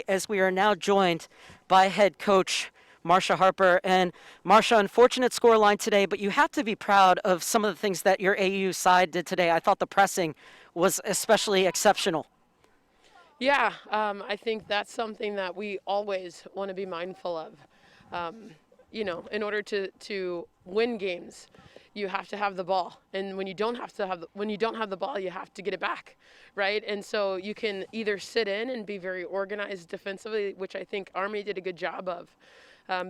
as we are now joined by head coach Marsha Harper. And Marsha, unfortunate scoreline today, but you have to be proud of some of the things that your AU side did today. I thought the pressing was especially exceptional. Yeah, I think that's something that we always want to be mindful of. In order to win games, you have to have the ball, and when you don't have the ball, you have to get it back, right? And so you can either sit in and be very organized defensively, which I think Army did a good job of,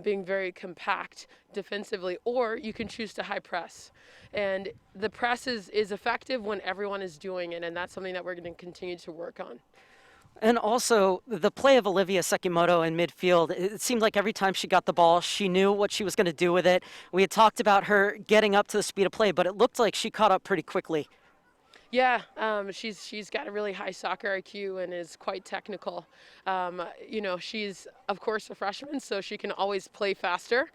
being very compact defensively, or you can choose to high press. And the press is effective when everyone is doing it, and that's something that we're going to continue to work on. And also, the play of Olivia Sekimoto in midfield, it seemed like every time she got the ball, she knew what she was going to do with it. We had talked about her getting up to the speed of play, but it looked like she caught up pretty quickly. Yeah, she's got a really high soccer IQ and is quite technical. She's of course a freshman, so she can always play faster,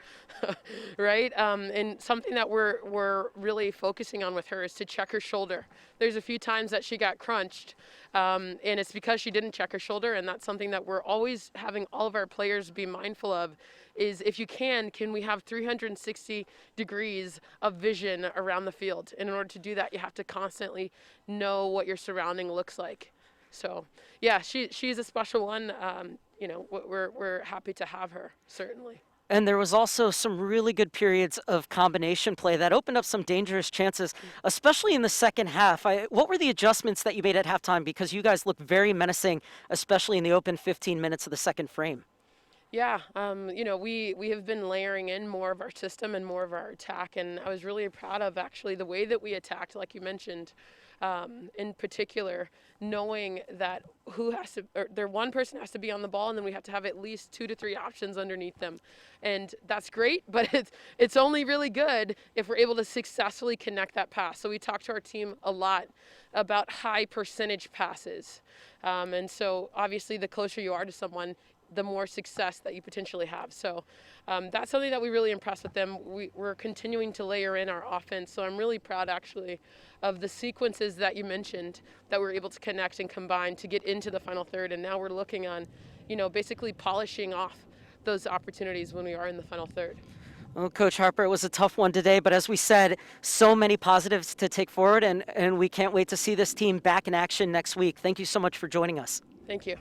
right? And something that we're really focusing on with her is to check her shoulder. There's a few times that she got crunched, and it's because she didn't check her shoulder, and that's something that we're always having all of our players be mindful of. Is if you can we have 360 degrees of vision around the field? And in order to do that, you have to constantly know what your surrounding looks like. So, yeah, she's a special one. We're happy to have her, certainly. And there was also some really good periods of combination play that opened up some dangerous chances, especially in the second half. What were the adjustments that you made at halftime? Because you guys looked very menacing, especially in the open 15 minutes of the second frame. Yeah, we have been layering in more of our system and more of our attack, and I was really proud of actually the way that we attacked, like you mentioned, in particular, knowing that one person has to be on the ball, and then we have to have at least 2 to 3 options underneath them, and that's great. But it's only really good if we're able to successfully connect that pass. So we talked to our team a lot about high percentage passes, and so obviously the closer you are to someone, the more success that you potentially have. So that's something that we really impressed with them. We're continuing to layer in our offense. So I'm really proud actually of the sequences that you mentioned that we're able to connect and combine to get into the final third. And now we're looking on, basically polishing off those opportunities when we are in the final third. Well, Coach Harper, it was a tough one today, but as we said, so many positives to take forward, and we can't wait to see this team back in action next week. Thank you so much for joining us. Thank you.